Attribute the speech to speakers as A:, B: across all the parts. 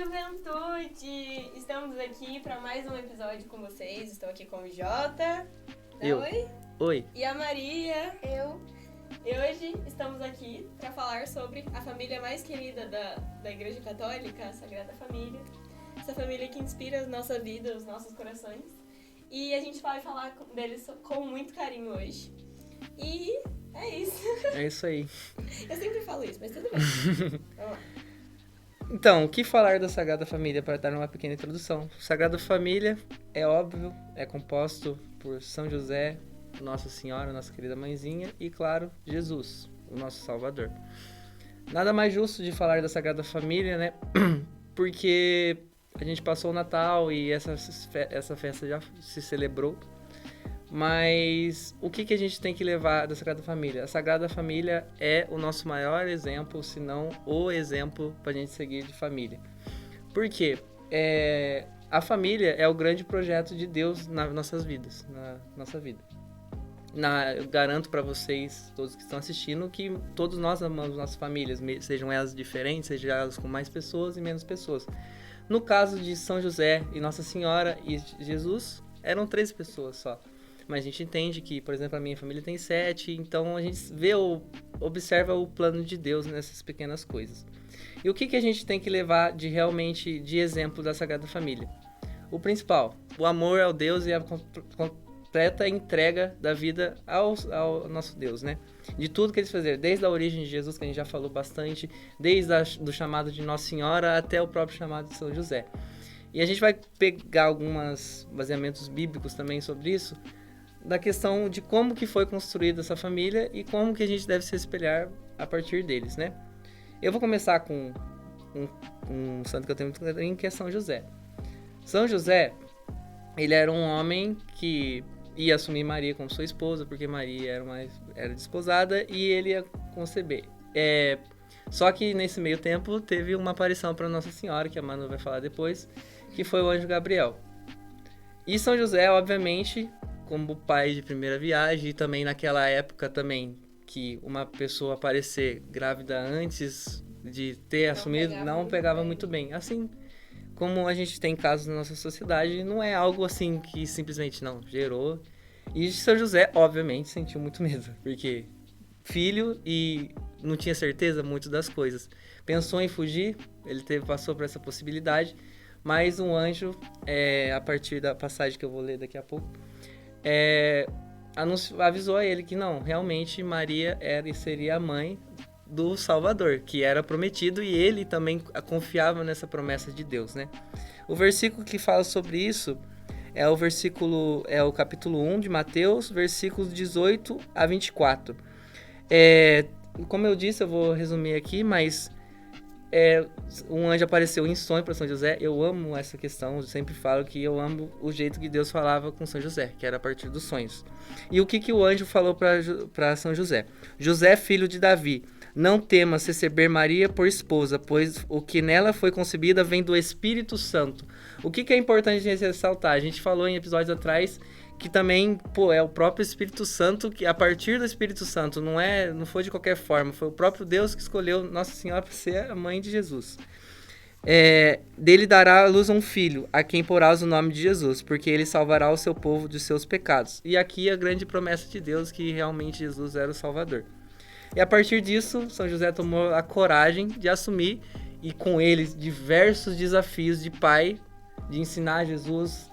A: juventude! Estamos aqui para mais um episódio com vocês. Estou aqui com o Jota.
B: Eu.
A: Oi.
B: Oi.
A: E a Maria.
C: Eu.
A: E hoje estamos aqui para falar sobre a família mais querida da Igreja Católica, a Sagrada Família. Essa família que inspira a nossa vida, os nossos corações. E a gente vai falar deles com muito carinho hoje. E é isso.
B: É isso aí.
A: Eu sempre falo isso, mas tudo bem. Vamos lá.
B: Então, o que falar da Sagrada Família para dar uma pequena introdução? Sagrada Família, é óbvio, é composto por São José, Nossa Senhora, nossa querida mãezinha, e, claro, Jesus, o nosso Salvador. Nada mais justo de falar da Sagrada Família, né? Porque a gente passou o Natal e essa festa já se celebrou. Mas o que a gente tem que levar da Sagrada Família? A Sagrada Família é o nosso maior exemplo, se não o exemplo para a gente seguir de família. Por quê? A família é o grande projeto de Deus nas nossas vidas, na nossa vida. Eu garanto para vocês, todos que estão assistindo, que todos nós amamos nossas famílias, sejam elas diferentes, sejam elas com mais pessoas e menos pessoas. No caso de São José e Nossa Senhora e Jesus, eram 13 pessoas só. Mas a gente entende que, por exemplo, a minha família tem 7, então a gente observa o plano de Deus nessas pequenas coisas. E o que a gente tem que levar de exemplo da Sagrada Família? O principal, o amor ao Deus e a completa entrega da vida ao nosso Deus, né? De tudo que eles fizeram, desde a origem de Jesus, que a gente já falou bastante, desde do chamado de Nossa Senhora até o próprio chamado de São José. E a gente vai pegar alguns baseamentos bíblicos também sobre isso, da questão de como que foi construída essa família e como que a gente deve se espelhar a partir deles, né? Eu vou começar com um santo que eu tenho muito carinho, que é São José. São José, ele era um homem que ia assumir Maria como sua esposa, porque Maria era desposada e ele ia conceber. Só que nesse meio tempo teve uma aparição para Nossa Senhora, que a Manu vai falar depois, que foi o anjo Gabriel. E São José, obviamente, como pai de primeira viagem, e também naquela época também, que uma pessoa aparecer grávida antes de ter assumido, não pegava muito bem. Assim como a gente tem casos na nossa sociedade, não é algo assim que simplesmente não gerou. E São José, obviamente, sentiu muito medo, porque filho e não tinha certeza muito das coisas. Pensou em fugir, ele passou por essa possibilidade, mas um anjo, a partir da passagem que eu vou ler daqui a pouco, avisou a ele que não, realmente Maria seria a mãe do Salvador, que era prometido, e ele também confiava nessa promessa de Deus, né? O versículo que fala sobre isso é o capítulo 1 de Mateus, versículos 18 a 24. Como eu disse, eu vou resumir aqui, mas um anjo apareceu em sonho para São José. Eu amo essa questão, eu sempre falo que eu amo o jeito que Deus falava com São José, que era a partir dos sonhos. E o que o anjo falou para São José? José, filho de Davi, não temas receber Maria por esposa, pois o que nela foi concebida vem do Espírito Santo. O que é importante a gente ressaltar? A gente falou em episódios atrás que também, é o próprio Espírito Santo, que a partir do Espírito Santo, não foi de qualquer forma, foi o próprio Deus que escolheu Nossa Senhora para ser a mãe de Jesus. Dele dará à luz um filho, a quem porás o nome de Jesus, porque ele salvará o seu povo dos seus pecados. E aqui a grande promessa de Deus, que realmente Jesus era o Salvador. E a partir disso, São José tomou a coragem de assumir, e com ele diversos desafios de pai, de ensinar Jesus.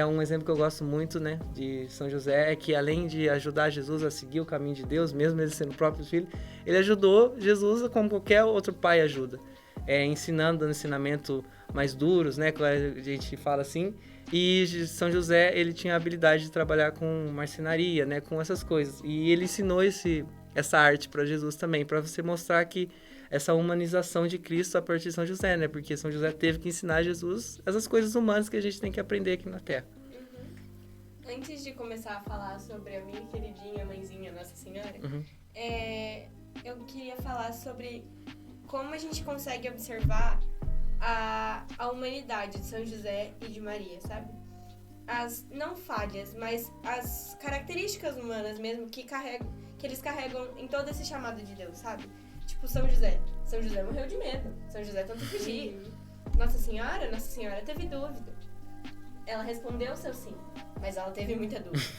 B: Um exemplo que eu gosto muito, né, de São José é que, além de ajudar Jesus a seguir o caminho de Deus, mesmo ele sendo o próprio filho, ele ajudou Jesus como qualquer outro pai ajuda, dando ensinamento mais duros, né, que a gente fala assim. E São José, ele tinha a habilidade de trabalhar com marcenaria, né, com essas coisas, e ele ensinou essa arte para Jesus também, para você mostrar que essa humanização de Cristo a partir de São José, né? Porque São José teve que ensinar a Jesus essas coisas humanas que a gente tem que aprender aqui na Terra.
A: Antes de começar a falar sobre a minha queridinha mãezinha Nossa Senhora, eu queria falar sobre como a gente consegue observar a humanidade de São José e de Maria, sabe? Não falhas, mas as características humanas mesmo que eles carregam em todo esse chamado de Deus, sabe? Tipo, São José. São José morreu de medo. São José tentou fugir. Nossa Senhora teve dúvida. Ela respondeu o seu sim, mas ela teve muita dúvida.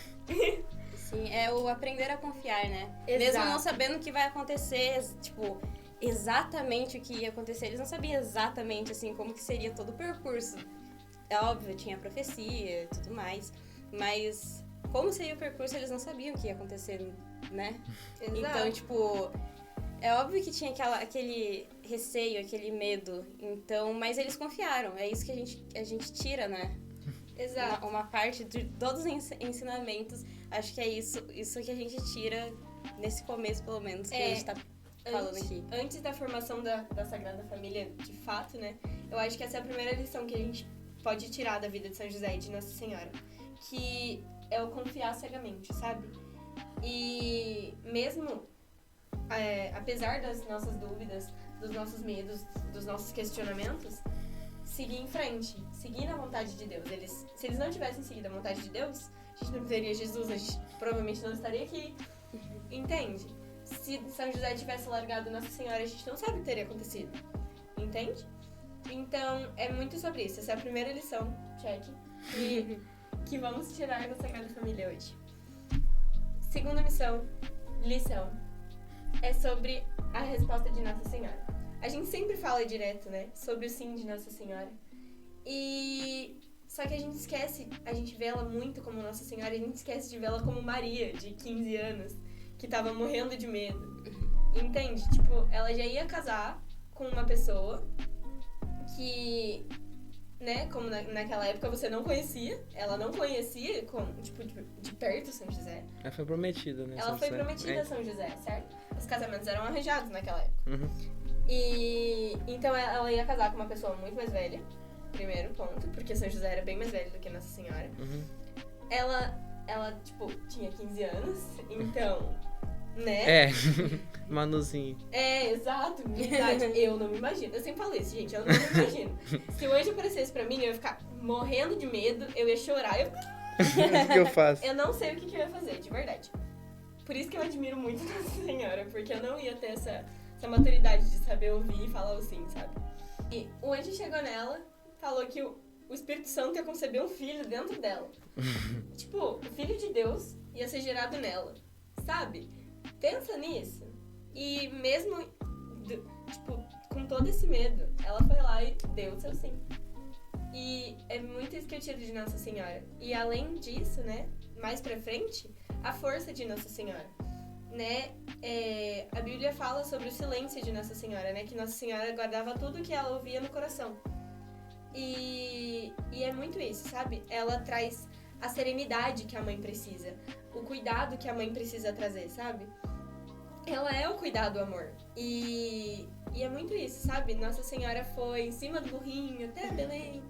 C: Sim, é o aprender a confiar, né?
A: Exato.
C: Mesmo não sabendo o que vai acontecer, tipo, exatamente o que ia acontecer. Eles não sabiam exatamente, assim, como que seria todo o percurso. É óbvio, tinha profecia e tudo mais, mas como seria o percurso, eles não sabiam o que ia acontecer, né?
A: Exato.
C: Então, tipo, é óbvio que tinha aquele receio, aquele medo, então, mas eles confiaram. É isso que a gente tira, né?
A: Exato.
C: Uma parte de todos os ensinamentos, acho que é isso que a gente tira nesse começo, pelo menos, que a gente tá falando aqui.
A: Antes da formação da Sagrada Família, de fato, né? Eu acho que essa é a primeira lição que a gente pode tirar da vida de São José e de Nossa Senhora. Que é o confiar cegamente, sabe? E mesmo, apesar das nossas dúvidas, dos nossos medos, dos nossos questionamentos, seguir em frente, seguir na vontade de Deus. Se eles não tivessem seguido a vontade de Deus, a gente não teria Jesus, a gente provavelmente não estaria aqui. Entende? Se São José tivesse largado Nossa Senhora, a gente não sabe o que teria acontecido. Entende? Então, é muito sobre isso. Essa é a primeira lição, check, que vamos tirar da Sagrada Família hoje. Segunda lição, é sobre a resposta de Nossa Senhora. A gente sempre fala direto, né, sobre o sim de Nossa Senhora. Só que a gente esquece, a gente vê ela muito como Nossa Senhora, e a gente esquece de vê-la como Maria, de 15 anos, que tava morrendo de medo. Entende? Tipo, ela já ia casar com uma pessoa que, né, como naquela época você não conhecia, ela não conhecia, tipo, de perto São José.
B: Ela foi prometida, né?
A: Ela foi prometida a São José, certo? Os casamentos eram arranjados naquela época.
B: Uhum.
A: E então ela ia casar com uma pessoa muito mais velha, primeiro ponto, porque São José era bem mais velho do que Nossa Senhora.
B: Uhum.
A: Ela, tipo, tinha 15 anos, então, né?
B: Manuzinho.
A: Exato, verdade. Eu não me imagino. Eu sempre falo isso, gente, eu não me imagino. Se o anjo aparecesse pra mim, eu ia ficar morrendo de medo, eu ia chorar,
B: O que eu faço?
A: Eu não sei o que eu ia fazer, de verdade. Por isso que eu admiro muito Nossa Senhora, porque eu não ia ter essa maturidade de saber ouvir e falar o sim, sabe? E o anjo chegou nela, falou que o Espírito Santo ia conceber um filho dentro dela. Tipo, o Filho de Deus ia ser gerado nela, sabe? Pensa nisso. E mesmo, tipo, com todo esse medo, ela foi lá e deu o seu sim. E é muito isso que eu tiro de Nossa Senhora. E além disso, né, mais pra frente, a força de Nossa Senhora. Né, a Bíblia fala sobre o silêncio de Nossa Senhora, né, que Nossa Senhora guardava tudo que ela ouvia no coração. E é muito isso, sabe? Ela traz a serenidade que a mãe precisa, o cuidado que a mãe precisa trazer, sabe? Ela é o cuidado, o amor. E é muito isso, sabe? Nossa Senhora foi em cima do burrinho até Belém,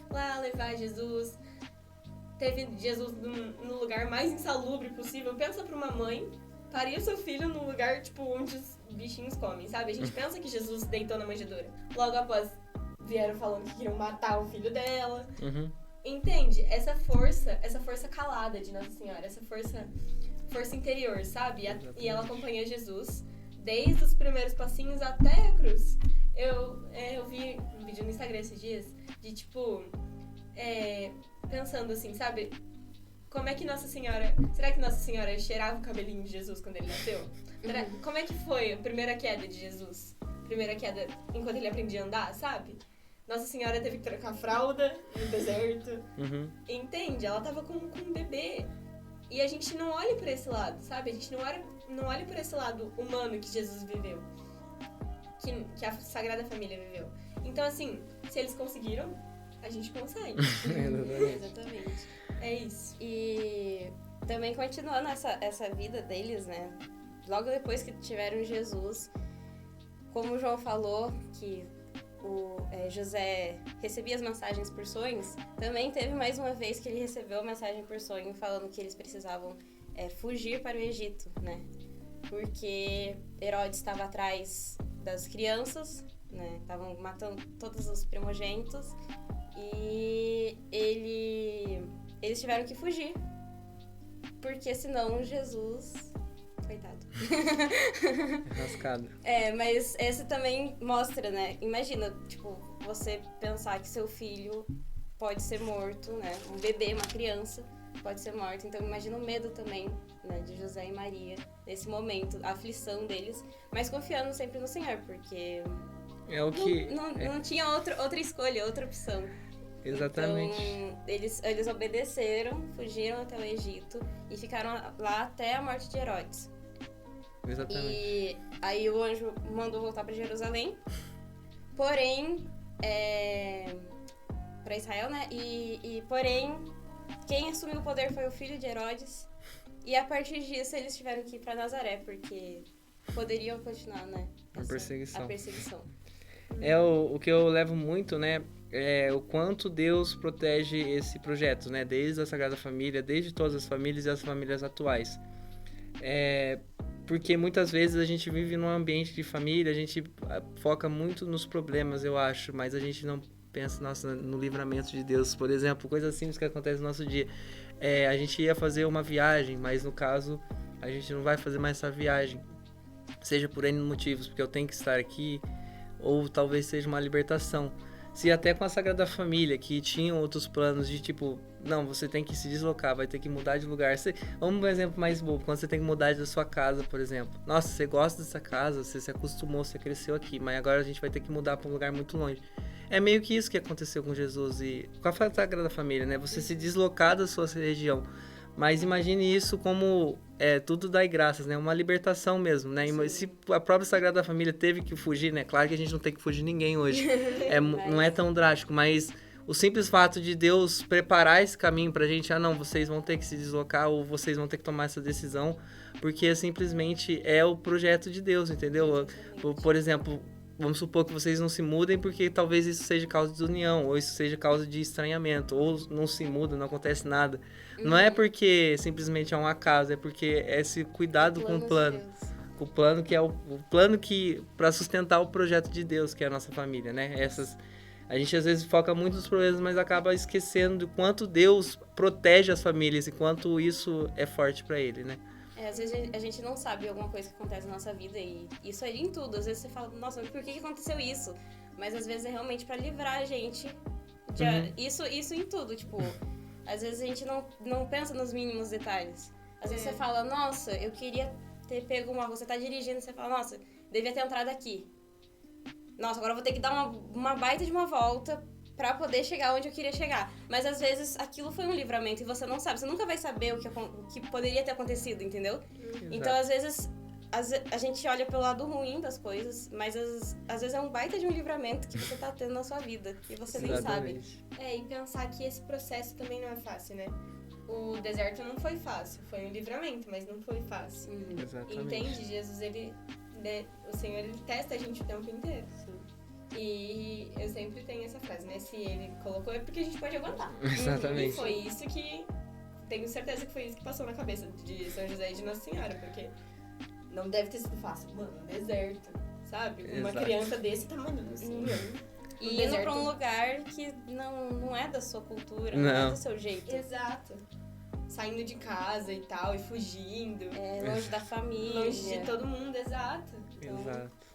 A: lá levar Jesus. Teve Jesus no lugar mais insalubre possível. Pensa pra uma mãe parir o seu filho num lugar, tipo, onde os bichinhos comem, sabe? A gente pensa que Jesus deitou na manjedoura. Logo após, vieram falando que queriam matar o filho dela.
B: Uhum.
A: Entende? Essa força calada de Nossa Senhora, essa força interior, sabe? E ela acompanha Jesus desde os primeiros passinhos até a cruz. Eu vi um vídeo no Instagram esses dias de, tipo, pensando assim, sabe? Como é que Nossa Senhora... Será que Nossa Senhora cheirava o cabelinho de Jesus quando ele nasceu? Como é que foi a primeira queda de Jesus? Primeira queda enquanto ele aprendia a andar, sabe? Nossa Senhora teve que trocar fralda no deserto.
B: Uhum.
A: Entende? Ela tava com um bebê. E a gente não olha por esse lado, sabe? A gente não olha por esse lado humano que Jesus viveu. Que a Sagrada Família viveu. Então, assim, se eles conseguiram, a gente consegue.
C: Exatamente.
A: É isso.
C: E também continuando essa vida deles, né? Logo depois que tiveram Jesus, como o João falou, que José recebia as mensagens por sonhos, também teve mais uma vez que ele recebeu a mensagem por sonho falando que eles precisavam fugir para o Egito, né? Porque Herodes estava atrás das crianças, né? Estavam matando todos os primogênitos e eles tiveram que fugir, porque senão Jesus... Coitado.
B: Rascado.
C: Mas esse também mostra, né? Imagina, tipo, você pensar que seu filho pode ser morto, né? Um bebê, uma criança pode ser morto. Então imagina o medo também, né, de José e Maria nesse momento, a aflição deles, mas confiando sempre no Senhor, porque
B: É o que...
C: não tinha outra escolha, outra opção.
B: Exatamente.
C: Então, eles obedeceram, fugiram até o Egito e ficaram lá até a morte de Herodes.
B: Exatamente.
C: E aí o anjo mandou voltar para Jerusalém, porém, para Israel, né? Porém, quem assumiu o poder foi o filho de Herodes. E a partir disso eles tiveram que ir para Nazaré, porque poderiam continuar, né?
B: A perseguição.
C: É
B: o que eu levo muito, né? É o quanto Deus protege esse projeto, né? Desde a Sagrada Família, desde todas as famílias e as famílias atuais. Porque muitas vezes a gente vive num ambiente de família, a gente foca muito nos problemas, eu acho, mas a gente não pensa no livramento de Deus. Por exemplo, coisas simples que acontecem no nosso dia. A gente ia fazer uma viagem, mas no caso a gente não vai fazer mais essa viagem. Seja por N motivos, porque eu tenho que estar aqui, ou talvez seja uma libertação. Se até com a Sagrada Família, que tinham outros planos de tipo, não, você tem que se deslocar, vai ter que mudar de lugar. Vamos um exemplo mais bobo, quando você tem que mudar da sua casa, por exemplo. Nossa, você gosta dessa casa, você se acostumou, você cresceu aqui, mas agora a gente vai ter que mudar para um lugar muito longe. É meio que isso que aconteceu com Jesus e com a Sagrada Família, né? Você se deslocar da sua região. Mas imagine isso como tudo dá graças, né? Uma libertação mesmo, né? Sim. Se a própria Sagrada Família teve que fugir, né? Claro que a gente não tem que fugir de ninguém hoje. Não é tão drástico, mas o simples fato de Deus preparar esse caminho pra gente, não, vocês vão ter que se deslocar ou vocês vão ter que tomar essa decisão, porque simplesmente é o projeto de Deus, entendeu? Por exemplo, vamos supor que vocês não se mudem porque talvez isso seja causa de desunião, ou isso seja causa de estranhamento, ou não se muda, não acontece nada. Não é porque simplesmente é um acaso, é porque é esse cuidado com o plano. Com o plano que é o plano que para sustentar o projeto de Deus, que é a nossa família, né? A gente às vezes foca muito nos problemas, mas acaba esquecendo do quanto Deus protege as famílias e quanto isso é forte para Ele, né?
C: Às vezes a gente não sabe alguma coisa que acontece na nossa vida e isso é em tudo. Às vezes você fala, nossa, mas por que aconteceu isso? Mas às vezes é realmente pra livrar a gente de isso em tudo, tipo, às vezes a gente não pensa nos mínimos detalhes. Às vezes você fala, nossa, eu queria ter pego você tá dirigindo, você fala, nossa, devia ter entrado aqui. Nossa, agora eu vou ter que dar uma baita de uma volta pra poder chegar onde eu queria chegar. Mas às vezes aquilo foi um livramento e você não sabe. Você nunca vai saber o que poderia ter acontecido, entendeu? Exato. Então às vezes a gente olha pelo lado ruim das coisas, mas às vezes é um baita de um livramento que você tá tendo na sua vida e você nem sabe.
A: E pensar que esse processo também não é fácil, né? O deserto não foi fácil, foi um livramento, mas não foi fácil.
B: Exatamente.
A: Entende? Jesus, o Senhor, ele testa a gente o tempo inteiro.
C: Sim.
A: E eu sempre tenho essa frase, né? Se ele colocou é porque a gente pode aguentar.
B: Exatamente.
A: E foi isso que... Tenho certeza que foi isso que passou na cabeça de São José e de Nossa Senhora, porque não deve ter sido fácil. Mano, um deserto, sabe? Uma criança desse tamanho, assim,
C: E indo pra um lugar que não é da sua cultura, não é do seu jeito.
A: Exato. Saindo de casa e tal, e fugindo.
C: Longe da família.
A: Longe de todo mundo, exato.
B: Então... Exato.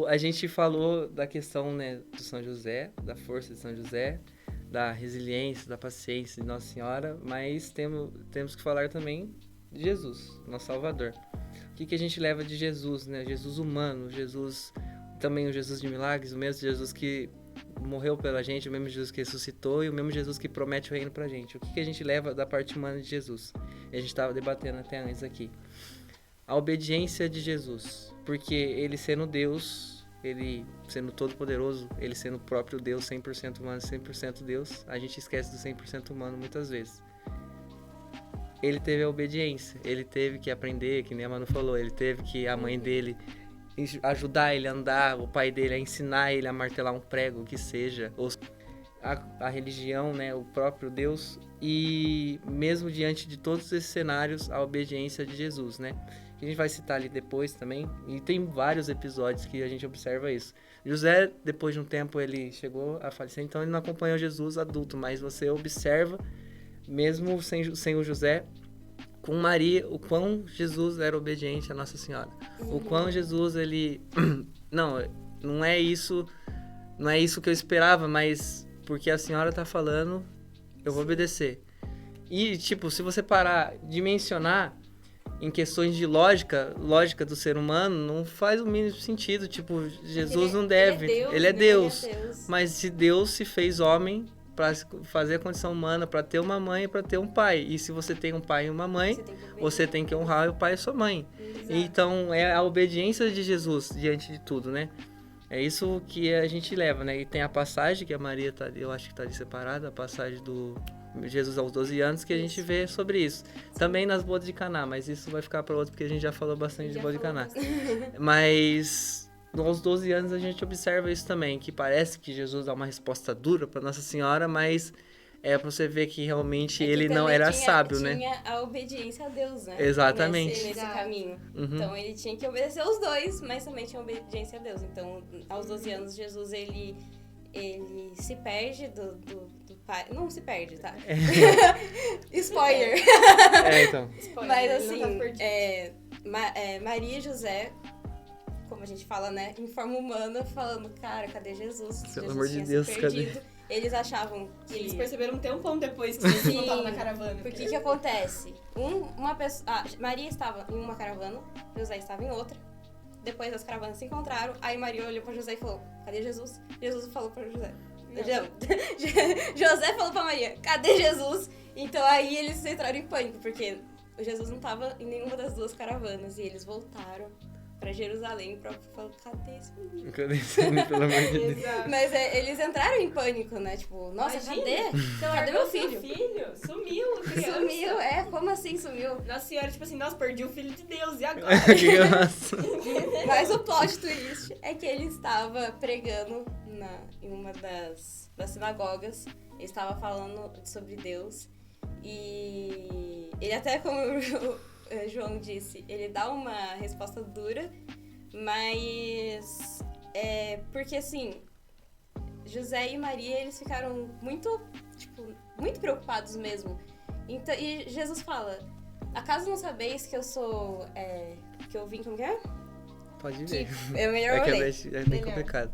B: A gente falou da questão, né, do São José, da força de São José, da resiliência, da paciência de Nossa Senhora, mas temos que falar também de Jesus, nosso Salvador. O que a gente leva de Jesus, né? Jesus humano, Jesus, também o Jesus de milagres, o mesmo Jesus que morreu pela gente, o mesmo Jesus que ressuscitou e o mesmo Jesus que promete o reino pra gente. O que a gente leva da parte humana de Jesus? E a gente estava debatendo até antes aqui. A obediência de Jesus, porque ele sendo Deus, ele sendo todo-poderoso, ele sendo o próprio Deus, 100% humano, 100% Deus, a gente esquece do 100% humano muitas vezes. Ele teve a obediência, ele teve que aprender, que nem a Manu falou, ele teve que a mãe dele ajudar ele a andar, o pai dele a ensinar ele a martelar um prego, o que seja, a religião, né, o próprio Deus, e mesmo diante de todos esses cenários, a obediência de Jesus, né? Que a gente vai citar ali depois também, e tem vários episódios que a gente observa isso. José, depois de um tempo, ele chegou a falecer, então ele não acompanhou Jesus adulto, mas você observa, mesmo sem o José, com Maria, o quão Jesus era obediente a Nossa Senhora. O quão Jesus, ele... Não é isso não é isso que eu esperava, mas porque a senhora tá falando, eu vou obedecer. E, tipo, se você parar de mencionar em questões de lógica do ser humano, não faz o mínimo sentido. Tipo, Jesus não deve. Ele é Deus. Mas se Deus se fez homem para fazer a condição humana, para ter uma mãe e para ter um pai. E se você tem um pai e uma mãe, você tem que honrar o pai e sua mãe. Exato. Então, é a obediência de Jesus diante de tudo, né? É isso que a gente leva, né? E tem a passagem que a Maria tá, eu acho que tá ali separada, a passagem do Jesus aos 12 anos, que a gente vê sobre isso. Também nas bodas de Caná, mas isso vai ficar para outro, porque a gente já falou bastante de boda de Caná. Mas aos 12 anos a gente observa isso também, que parece que Jesus dá uma resposta dura para Nossa Senhora, mas é para você ver que realmente ele não era sábio, né?
C: Tinha a obediência a Deus, né?
B: Exatamente.
C: Nesse caminho. Então ele tinha que obedecer os dois, mas também tinha obediência a Deus. Então, aos 12 anos, Jesus, ele se perde do pai. Não se perde, tá? Spoiler!
B: Então.
C: Spoiler. Mas assim, Maria e José, como a gente fala, né? Em forma humana, falando, cara, cadê Jesus?
B: Pelo amor de Deus, cadê?
C: Eles achavam que...
A: Eles perceberam um tempão depois que eles voltavam na caravana.
C: Porque que acontece? Uma pessoa... Maria estava em uma caravana, José estava em outra. Depois as caravanas se encontraram, aí Maria olhou pra José e falou, cadê Jesus? Jesus falou pra José. José falou pra Maria, cadê Jesus? Então aí eles entraram em pânico, porque Jesus não estava em nenhuma das duas caravanas. E eles voltaram pra Jerusalém pra falar, cadê esse menino?
B: Cadê esse menino, pelo amor de Deus?
C: Mas eles entraram em pânico, né? Tipo, nossa,
A: imagina,
C: cadê meu filho?
A: Sumiu, criança.
C: Sumiu, como assim sumiu?
A: Nossa Senhora, tipo assim, nossa, perdi o filho de Deus, e agora?
C: Mas o plot twist é que ele estava pregando em uma das sinagogas, ele estava falando sobre Deus, e ele até, como o João disse, ele dá uma resposta dura, mas porque assim, José e Maria, eles ficaram muito preocupados mesmo. Então, e Jesus fala, acaso não sabeis que eu sou, que eu vim, como que é?
B: Pode ver.
C: É melhor
B: é bem complicado.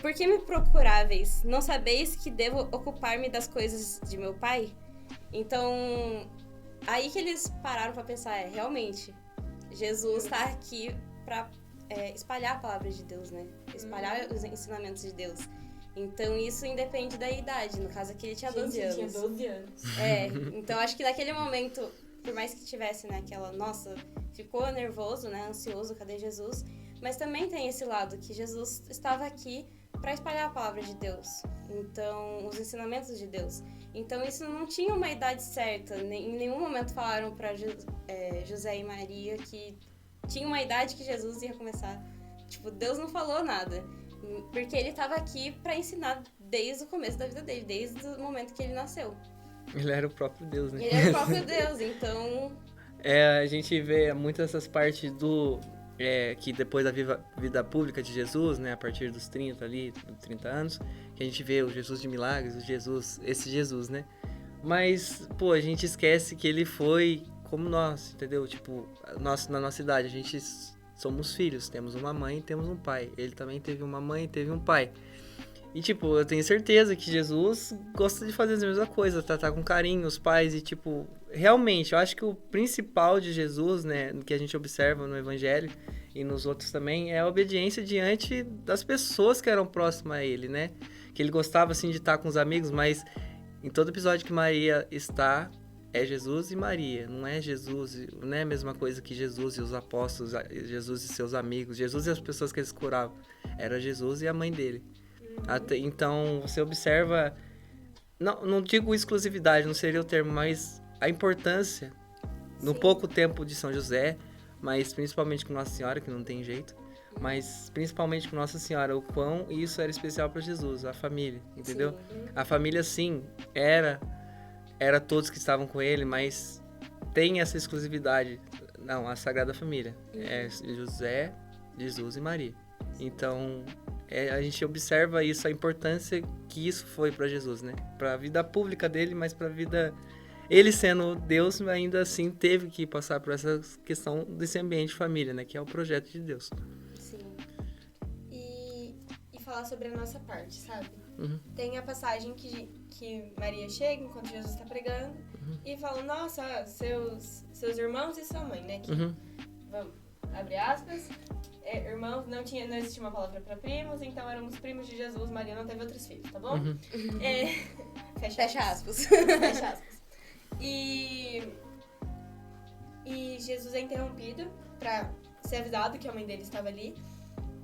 C: Por que me procuráveis? Não sabeis que devo ocupar-me das coisas de meu pai? Então, aí que eles pararam pra pensar, realmente, Jesus tá aqui pra espalhar a palavra de Deus, né? Espalhar os ensinamentos de Deus. Então, isso independe da idade. No caso aqui, ele tinha 12 anos.
A: Tinha 12 anos.
C: Então acho que naquele momento, por mais que tivesse, né, aquela, nossa, ficou nervoso, né, ansioso, cadê Jesus? Mas também tem esse lado, que Jesus estava aqui para espalhar a palavra de Deus. Então, os ensinamentos de Deus. Então, isso não tinha uma idade certa. Em nenhum momento falaram para José e Maria que tinha uma idade que Jesus ia começar. Tipo, Deus não falou nada. Porque ele estava aqui para ensinar desde o começo da vida dele, desde o momento que ele nasceu.
B: Ele era o próprio Deus, né?
C: Ele era o próprio Deus, então...
B: A gente vê muitas dessas partes que depois da vida pública de Jesus, né, a partir dos 30 anos, que a gente vê o Jesus de milagres, esse Jesus, né? Mas, pô, a gente esquece que ele foi como nós, entendeu? Tipo, na nossa idade, a gente somos filhos, temos uma mãe e temos um pai. Ele também teve uma mãe e teve um pai. E, tipo, eu tenho certeza que Jesus gosta de fazer as mesmas coisas, tratar com carinho os pais e, tipo, realmente, eu acho que o principal de Jesus, né, que a gente observa no Evangelho e nos outros também, é a obediência diante das pessoas que eram próximas a ele, né? Que ele gostava, assim, de estar com os amigos, mas em todo episódio que Maria está, é Jesus e Maria, não é Jesus, não é a mesma coisa que Jesus e os apóstolos, Jesus e seus amigos, Jesus e as pessoas que eles curavam, era Jesus e a mãe dele. Então, você observa, não digo exclusividade, não seria o termo, mas a importância, no pouco tempo de São José, mas principalmente com Nossa Senhora, que não tem jeito, mas principalmente com Nossa Senhora, o quão isso era especial para Jesus, a família, entendeu? Sim. A família, sim, era todos que estavam com ele, mas tem essa exclusividade, não, a Sagrada Família, é José, Jesus e Maria. Então... a gente observa isso, a importância que isso foi para Jesus, né? Para a vida pública dele, mas para a vida... Ele sendo Deus, ainda assim teve que passar por essa questão desse ambiente de família, né? Que é o projeto de Deus.
A: Sim. E falar sobre a nossa parte, sabe?
B: Uhum.
A: Tem a passagem que Maria chega enquanto Jesus está pregando e fala, nossa, seus irmãos e sua mãe, né? Que, vamos, abre aspas, irmãos, não existia uma palavra para primos, então éramos primos de Jesus, Maria não teve outros filhos, tá bom? Fecha aspas. Fecha aspas. E Jesus é interrompido para ser avisado que a mãe dele estava ali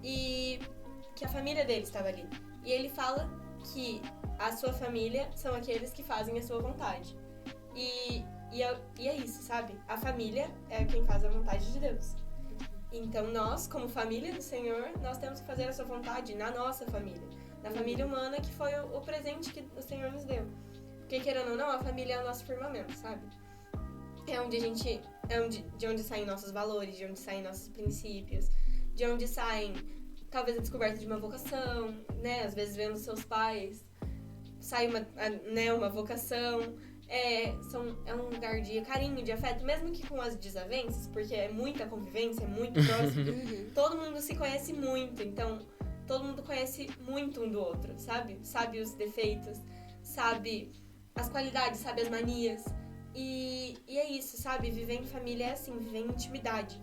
A: e que a família dele estava ali. E ele fala que a sua família são aqueles que fazem a sua vontade. E é isso, sabe? A família é quem faz a vontade de Deus. Então nós, como família do Senhor, nós temos que fazer a sua vontade na nossa família. Na família humana, que foi o presente que o Senhor nos deu. Porque, querendo ou não, a família é o nosso firmamento, sabe? É onde de onde saem nossos valores, de onde saem nossos princípios, de onde saem, talvez, a descoberta de uma vocação, né? Às vezes, vendo seus pais, sai uma vocação. É um lugar de carinho, de afeto, mesmo que com as desavenças, porque é muita convivência, é muito próximo. Todo mundo se conhece muito, então todo mundo conhece muito um do outro, sabe? Sabe os defeitos, sabe as qualidades, sabe as manias. E é isso, sabe? Viver em família é assim, viver em intimidade.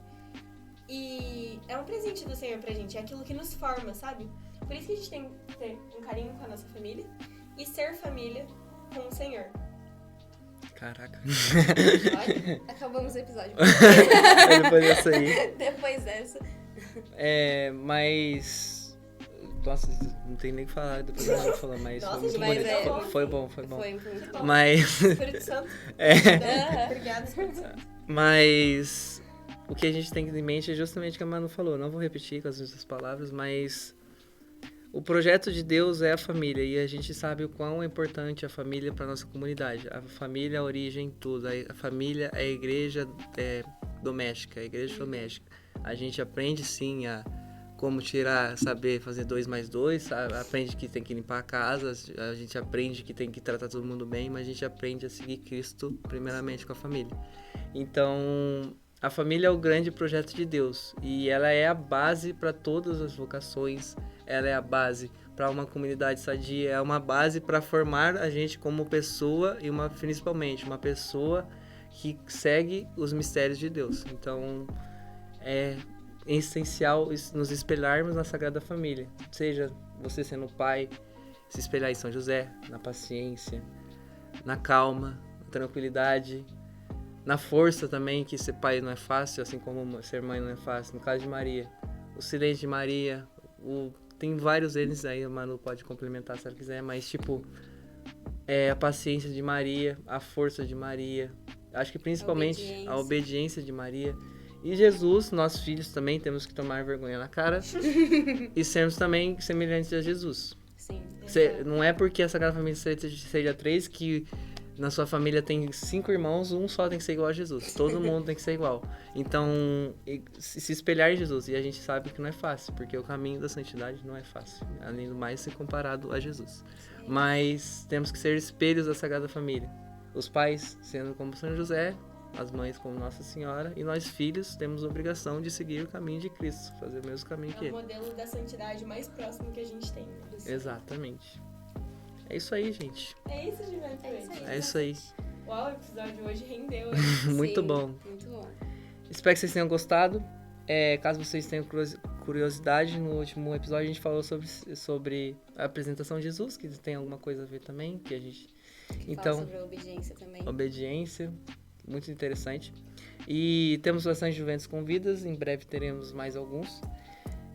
A: E é um presente do Senhor pra gente, é aquilo que nos forma, sabe? Por isso que a gente tem que ter um carinho com a nossa família e ser família com o Senhor.
B: Caraca.
C: Olha, acabamos o episódio.
B: Depois dessa aí.
C: Depois dessa.
B: Mas... Nossa, não tem nem o que falar depois da Manu falar, mas
A: nossa,
B: foi muito
A: mas
B: bonito. Foi bom.
C: Foi muito bom.
B: Mas...
A: Espírito Santo. Obrigada, Espírito Santo.
B: Mas... O que a gente tem que ter em mente é justamente o que a Manu falou. Não vou repetir com as mesmas palavras, mas... O projeto de Deus é a família, e a gente sabe o quão é importante a família para nossa comunidade. A família é a origem de tudo. A família é a igreja doméstica, a igreja doméstica. A gente aprende sim a como saber fazer 2 mais 2, aprende que tem que limpar a casa, a gente aprende que tem que tratar todo mundo bem, mas a gente aprende a seguir Cristo primeiramente com a família. Então... A família é o grande projeto de Deus e ela é a base para todas as vocações, ela é a base para uma comunidade sadia, é uma base para formar a gente como pessoa e principalmente uma pessoa que segue os mistérios de Deus. Então é essencial nos espelharmos na Sagrada Família, seja você sendo pai, se espelhar em São José, na paciência, na calma, na tranquilidade, na força também, que ser pai não é fácil, assim como ser mãe não é fácil. No caso de Maria, o silêncio de Maria, tem vários deles aí, a Manu pode complementar se ela quiser, mas tipo, a paciência de Maria, a força de Maria, acho que principalmente a obediência de Maria. E Jesus, nós filhos também temos que tomar vergonha na cara e sermos também semelhantes a Jesus.
C: Sim.
B: Não é porque a Sagrada Família seja 3 que... Na sua família tem 5 irmãos, um só tem que ser igual a Jesus. Todo mundo tem que ser igual. Então, se espelhar em Jesus. E a gente sabe que não é fácil, porque o caminho da santidade não é fácil. Além do mais, ser comparado a Jesus. Mas temos que ser espelhos da Sagrada Família. Os pais sendo como São José, as mães como Nossa Senhora. E nós, filhos, temos a obrigação de seguir o caminho de Cristo. Fazer o mesmo caminho que ele.
A: É o modelo da santidade mais próximo que a gente tem.
B: Exatamente. É isso aí, gente.
A: É isso, Juventude.
B: É isso aí.
A: Uau, o episódio hoje rendeu.
B: Muito bom.
C: Muito bom.
B: Espero que vocês tenham gostado. Caso vocês tenham curiosidade, no último episódio a gente falou sobre a apresentação de Jesus, que tem alguma coisa a ver também, que a gente...
C: Fala sobre a obediência também.
B: Obediência, muito interessante. E temos bastante Juventus Convidas, em breve teremos mais alguns.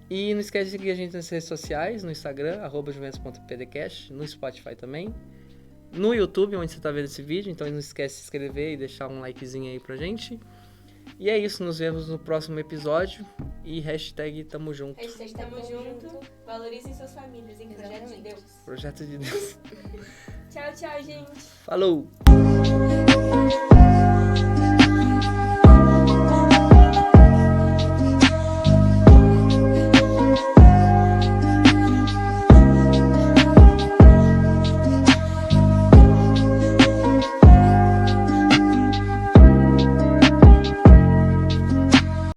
B: E não esquece de seguir a gente nas redes sociais, no Instagram, @juventus.pdcast, no Spotify também, no YouTube, onde você está vendo esse vídeo, então não esquece de se inscrever e deixar um likezinho aí pra gente. E é isso, nos vemos no próximo episódio e #tamo junto.
A: #tamo junto, valorizem suas famílias em Projeto de Deus.
B: Projeto de Deus.
A: Tchau, gente.
B: Falou!